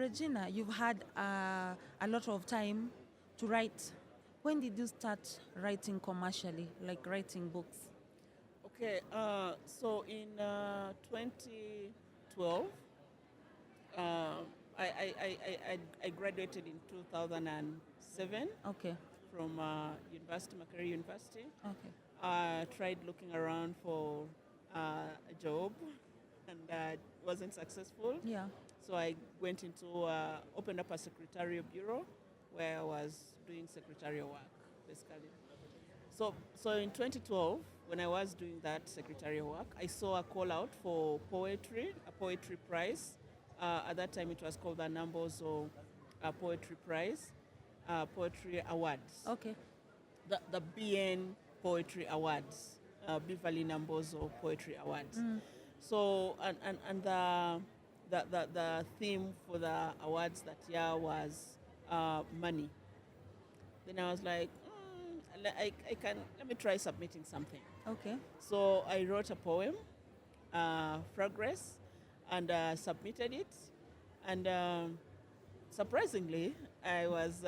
Regina, you've had a lot of time to write. When did you start writing commercially, like writing books? Okay, so in 2012, I graduated in 2007 Okay, from Makerere University. okay, Tried looking around for a job and wasn't successful. yeah, So I went into, opened up a secretarial bureau where I was doing secretarial work, basically. So in 2012, when I was doing that secretarial work, I saw a call out for poetry, a poetry prize. At that time, it was called the Nambozo Poetry Prize, Poetry Awards, okay, the BN Poetry Awards, Beverly Nambozo Poetry Awards. So, and the theme for the awards that year was money. Then I was like, I can, let me try submitting something. okay, So I wrote a poem, Progress, and submitted it. And surprisingly, I was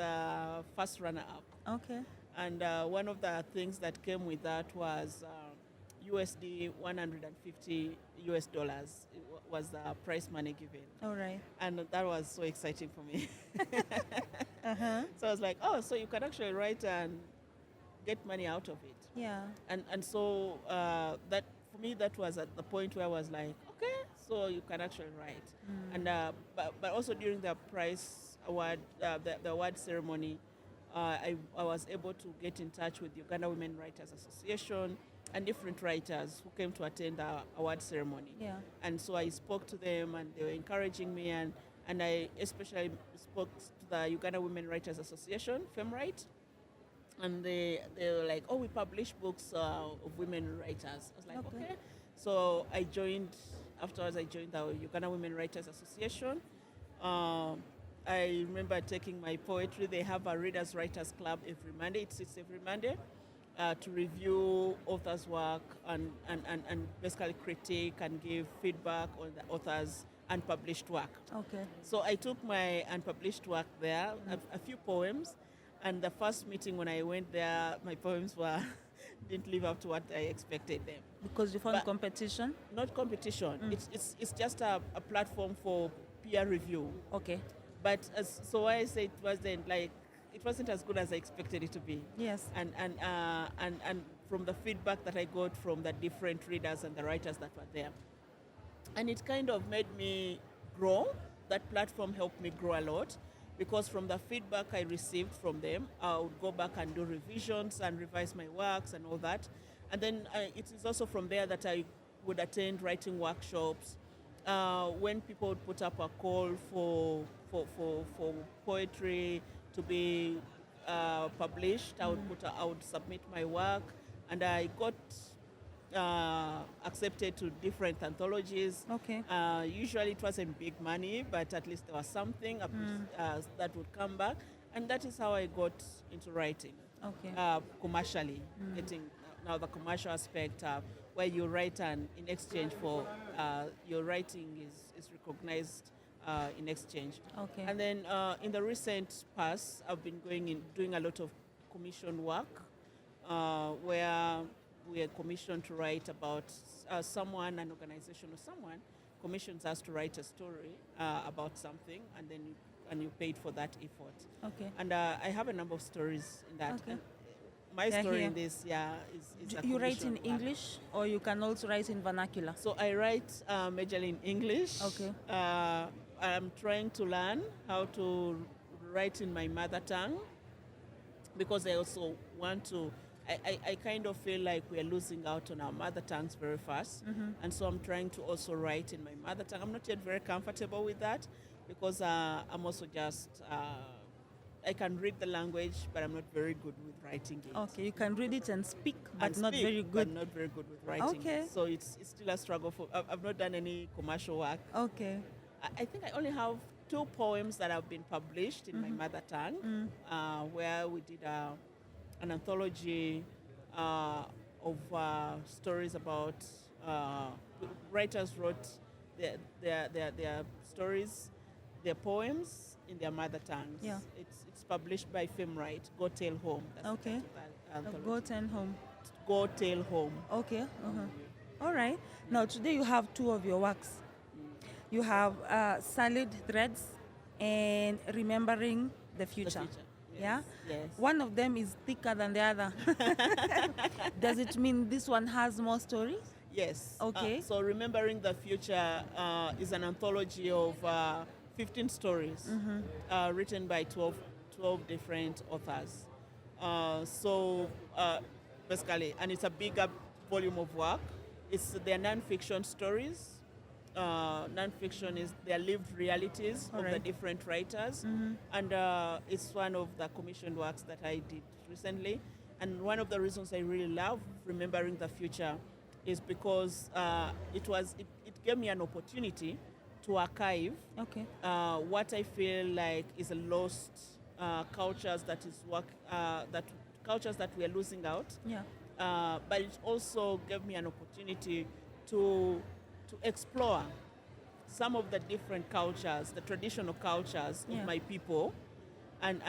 first runner up. okay. And one of the things that came with that was USD 150 US dollars. Was the prize money given. All right. And that was so exciting for me. Uh-huh. So I was like, oh, so you can actually write and get money out of it. Yeah. And so that, for me, that was at the point where I was like, okay, so you can actually write. And but also during the prize award, the award ceremony, I was able to get in touch with the Uganda Women Writers Association and different writers who came to attend the award ceremony. Yeah. And so I spoke to them, and they were encouraging me, and I especially spoke to the Uganda Women Writers Association, FemWrite, and they were like, oh, we publish books of women writers. I was like, Okay. okay. So I joined, afterwards I joined the Uganda Women Writers Association. I remember taking my poetry. They have a Readers Writers Club every Monday. It sits every Monday to review authors' work and basically critique and give feedback on the authors' unpublished work. Okay. So I took my unpublished work there, a few poems, and the first meeting when I went there, my poems were didn't live up to what I expected them. Because you found But competition? not competition. It's just a platform for peer review. Okay. But so I say it wasn't as good as I expected it to be. Yes. And from the feedback that I got from the different readers and the writers that were there, and it kind of made me grow. That platform helped me grow a lot, because from the feedback I received from them, I would go back and do revisions and revise my works and all that. And then it is also from there that I would attend writing workshops. When people would put up a call for poetry to be published, I would submit my work, and I got accepted to different anthologies. Okay. Usually it wasn't big money, but at least there was something that would come back, and that is how I got into writing. Okay. Commercially, getting now the commercial aspect, where you write and in exchange for your writing is recognized in exchange. Okay. And then in the recent past, I've been doing a lot of commission work, where we are commissioned to write about someone, an organization or someone commissions us to write a story about something, and then you paid for that effort. Okay. And I have a number of stories in that. Okay. My They're story here. in this, is a You write in commissioned work. English, or you can also write in vernacular? So I write majorly in English. Okay. I'm trying to learn how to write in my mother tongue, because I also want to. I kind of feel like we are losing out on our mother tongues very fast. And so I'm trying to also write in my mother tongue. I'm not yet very comfortable with that, because I'm also just, I can read the language, but I'm not very good with writing it. Okay, you can read it and speak, but And not speak, very but good. not very good with writing. Okay. So it's still a struggle for. I've not done any commercial work. Okay. I think I only have 2 poems that have been published in my mother tongue, where we did an anthology of stories about writers wrote their stories their poems in their mother tongues. Yeah. It's published by Femwrite. Go Tell Home. That's the Okay. title of that anthology. Goat and home. Go Tell Home. Okay. All right. Now today you have two of your works. You have Solid Threads and Remembering the Future. Yeah. Yes. One of them is thicker than the other. Does it mean this one has more stories? Yes. Okay. So Remembering the Future is an anthology of 15 stories written by 12 different authors. Basically, and it's a bigger volume of work. They're non-fiction stories. Non-fiction is their lived realities of the different writers. And it's one of the commissioned works that I did recently. And one of the reasons I really love Remembering the Future is because it gave me an opportunity to archive what I feel like is a lost cultures that cultures that we are losing out. Yeah. But it also gave me an opportunity to explore some of the different cultures, the traditional cultures of my people, and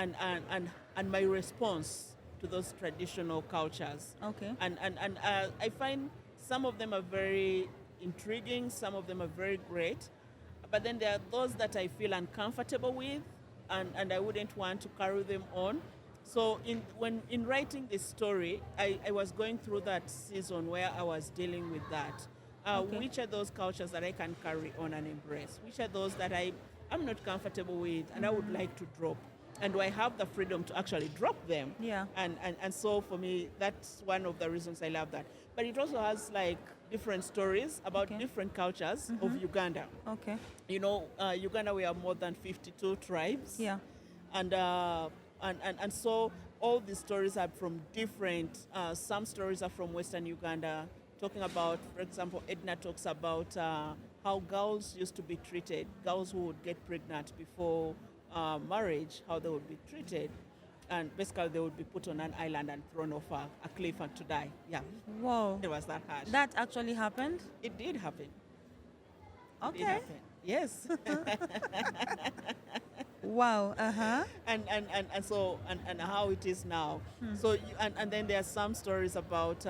my response to those traditional cultures. Okay. And I find some of them are very intriguing, some of them are very great, but then there are those that I feel uncomfortable with, and I wouldn't want to carry them on. So in writing this story, I was going through that season where I was dealing with that. Which are those cultures that I can carry on and embrace? Which are those that I'm not comfortable with and I would like to drop? And do I have the freedom to actually drop them? Yeah. And so for me, that's one of the reasons I love that. But it also has like different stories about different cultures of Uganda. Okay. You know, Uganda, we have more than 52 tribes. Yeah. And so all these stories are from different, some stories are from Western Uganda, talking about, for example, Edna talks about how girls used to be treated, girls who would get pregnant before marriage, how they would be treated. And basically they would be put on an island and thrown off a cliff and to die. Yeah. Whoa. It was that harsh. That actually happened? It did happen. Okay. It did happen. Yes. Wow. And how it is now. So and then there are some stories about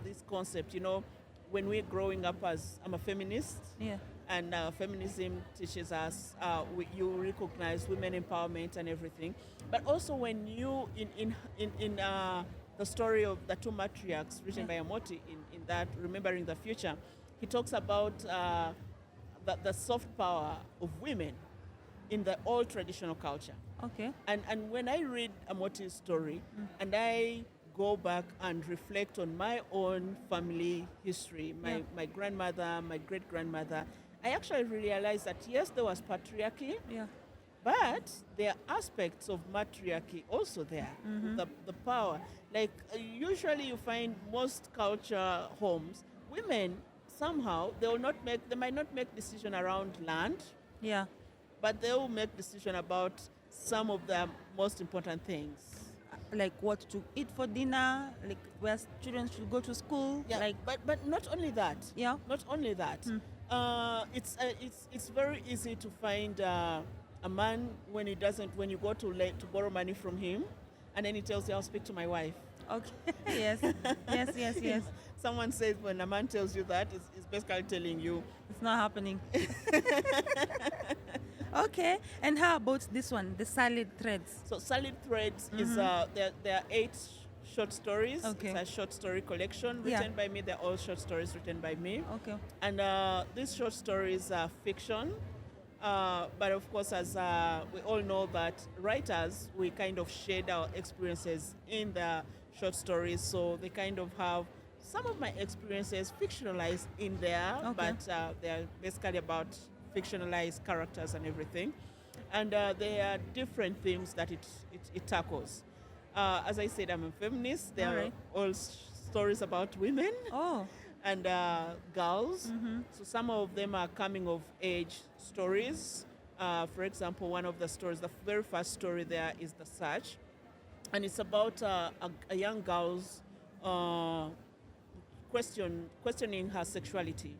this concept. You know, when we're growing up, I'm a feminist. Yeah. And feminism teaches us you recognize women empowerment and everything, but also when you in the story of the two matriarchs written by Amoti in that Remembering the Future, he talks about the soft power of women in the old traditional culture. Okay. And when I read Amoti's story and I go back and reflect on my own family history, my grandmother, my great-grandmother, I actually realized that yes, there was patriarchy, but there are aspects of matriarchy also there, the power. Like usually you find most culture homes, women somehow they might not make decision around land, but they will make decision about some of the most important things. Like what to eat for dinner, like where children should go to school. Yeah, like but not only that. Yeah. Not only that. It's very easy to find a man when you go to borrow money from him, and then he tells you, "I'll speak to my wife." Okay. Yes. Someone says when a man tells you that, it's basically telling you it's not happening. Okay, and how about this one, the Solid Threads? So Solid Threads is there are 8 short stories. Okay. It's a short story collection written by me. They're all short stories written by me. Okay. And these short stories are fiction. But of course, as we all know that writers, we kind of shade our experiences in the short stories. So they kind of have some of my experiences fictionalized in there, but they're basically about fictionalized characters and everything. And there are different themes that it tackles. As I said, I'm a feminist. There are all stories about women and girls. So some of them are coming of age stories. For example, one of the stories, the very first story there is The Search. And it's about a young girl's questioning her sexuality.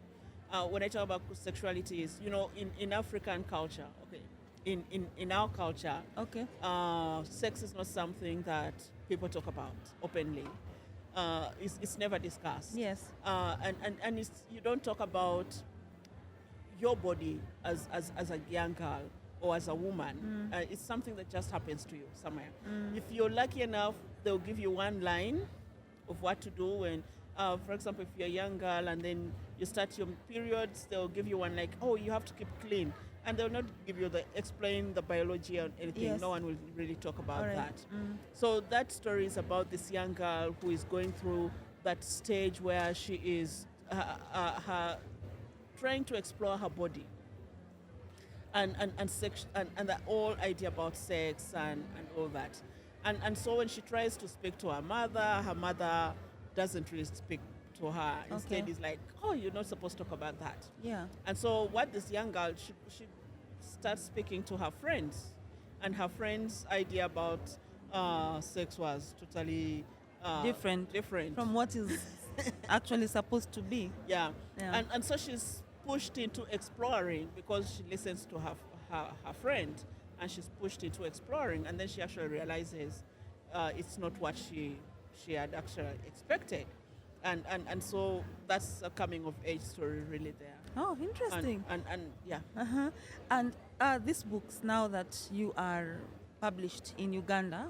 when I talk about sexuality is, in African culture, okay, in our culture, Okay. sex is not something that people talk about openly. It's never discussed. Yes. And you don't talk about your body as a young girl or as a woman. It's something that just happens to you somewhere. If you're lucky enough, they'll give you one line of what to do. And for example, if you're a young girl and then you start your periods, they'll give you one like, oh, you have to keep clean. And they'll not give you explain the biology or anything. Yes. No one will really talk about All right. that. So that story is about this young girl who is going through that stage where she is trying to explore her body and sex and the whole idea about sex and all that. And so when she tries to speak to her mother doesn't really speak to her. Instead, Okay. it's like, oh, you're not supposed to talk about that. Yeah. And so what this young girl, she starts speaking to her friends. And her friends' idea about sex was totally Different from what is actually supposed to be. Yeah. Yeah. And so she's pushed into exploring because she listens to her friend, and she's pushed into exploring, and then she actually realizes it's not what she had actually expected. And so that's a coming of age story really there. Oh, interesting. And yeah. Uh-huh. And these books, now that you are published in Uganda,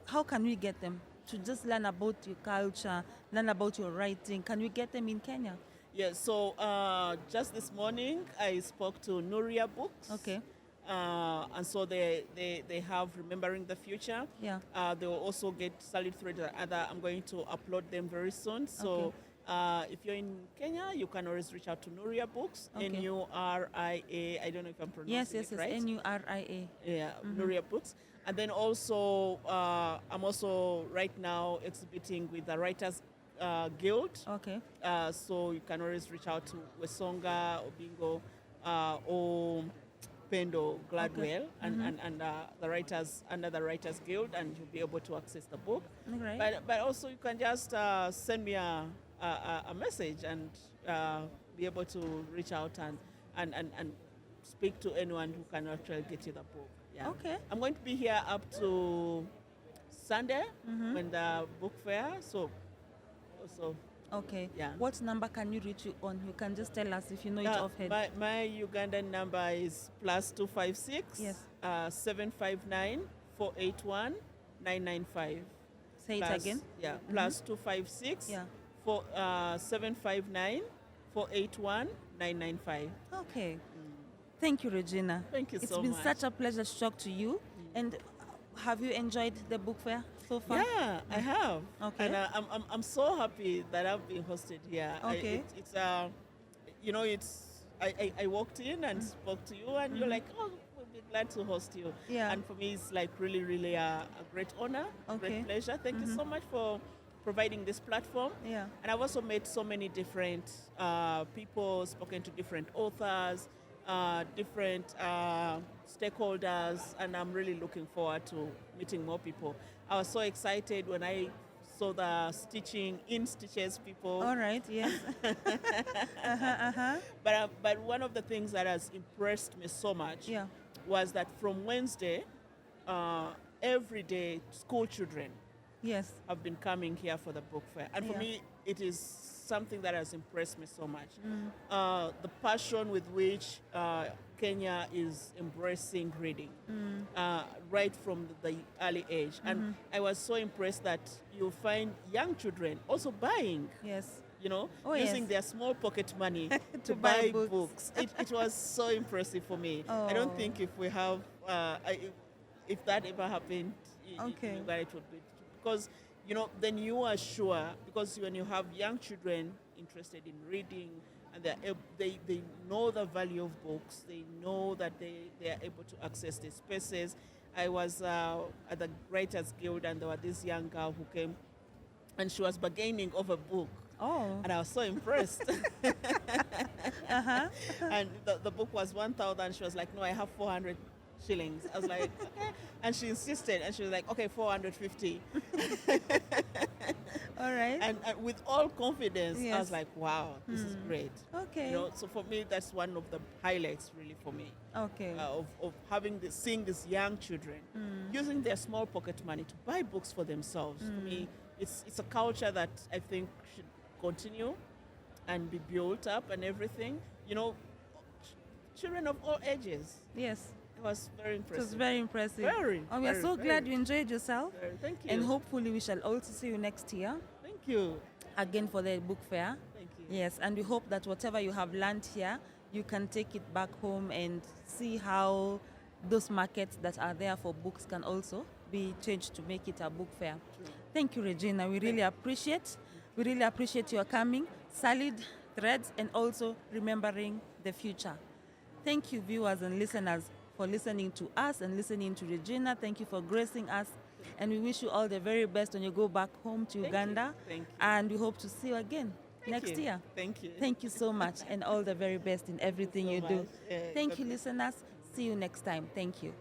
how can we get them? To just learn about your culture, learn about your writing. Can we get them in Kenya? Yeah, so just this morning I spoke to Nuria Books. Okay. And so they have Remembering the Future. Yeah. They will also get Solid Thread and other. I'm going to upload them very soon. So if you're in Kenya, you can always reach out to Nuria Books. Okay. Nuria. I don't know if I'm pronouncing Yes, it right. Nuria. Yeah, Nuria Books. And then also, I'm also right now exhibiting with the Writers Guild. Okay. So you can always reach out to Wesonga, Obingo, or Pendo Gladwell, and the writers under the Writers Guild, and you'll be able to access the book. Right. But also you can just send me a message and be able to reach out and speak to anyone who can actually get you the book. Yeah. Okay. I'm going to be here up to Sunday when the book fair. So also. Okay. Yeah. What number can you reach you on? You can just tell us if you know it offhand. My Ugandan number is +256 Yes. 759 481 995. Say it again. Yeah. +256 Yeah. 759 481 995. Okay. Thank you, Regina. Thank you so much. It's been such a pleasure to talk to you. And have you enjoyed the book fair so far? Yeah, I have. Okay. And I'm so happy that I've been hosted here. Okay. I walked in and spoke to you, and you're like, oh, we'll be glad to host you. Yeah. And for me, it's like really, really a great honor, Okay. great pleasure. Thank you so much for providing this platform. Yeah. And I've also met so many different people, spoken to different authors, different stakeholders, and I'm really looking forward to meeting more people. I was so excited when I saw the Stitching in Stitches people. All right. Yes. But one of the things that has impressed me so much Yeah. was that from Wednesday, every day school children Yes. have been coming here for the book fair. And for Yeah. me, it is something that has impressed me so much. The passion with which Kenya is embracing reading right from the early age. And I was so impressed that you find young children also buying, Yes. Oh, using yes. their small pocket money To to buy buy books. books. It was so impressive for me. I don't Oh. think if we have, if that ever happened, Okay. it would be. Because, then you are sure, because when you have young children interested in reading, and they know the value of books, they know that they are able to access these spaces. I was at the Writers Guild, and there was this young girl who came, and she was bargaining over a book. Oh. And I was so impressed. And the book was 1,000. She was like, no, I have 400 shillings. I was like, okay. And she insisted, and she was like, okay, 450. All right. And with all confidence, I was Yes. like, wow, this is great. Okay. You know, so for me, that's one of the highlights really for me. Okay. Of having this, seeing these young children using their small pocket money to buy books for themselves. For me, it's a culture that I think should continue and be built up and everything. You know, children of all ages. Yes. It was very It impressive. was very impressive. Very, We are very, so glad very. you enjoyed yourself. Thank you. And hopefully we shall also see you next year Thank you. again for the book fair. Thank you. Yes, and we hope that whatever you have learned here, you can take it back home and see how those markets that are there for books can also be changed to make it a book fair. True. Thank you, Regina. We really appreciate. We really appreciate your coming, solid threads, and also remembering the future. Thank you, viewers and listeners, for listening to us and listening to Regina. Thank you for gracing us. And we wish you all the very best when you go back home to Uganda. Thank you. And we hope to see you again next you. year. Thank you. Thank you so much, and all the very best in everything so you do. much. Yeah, Thank God you, bless. listeners. See you next time. Thank you.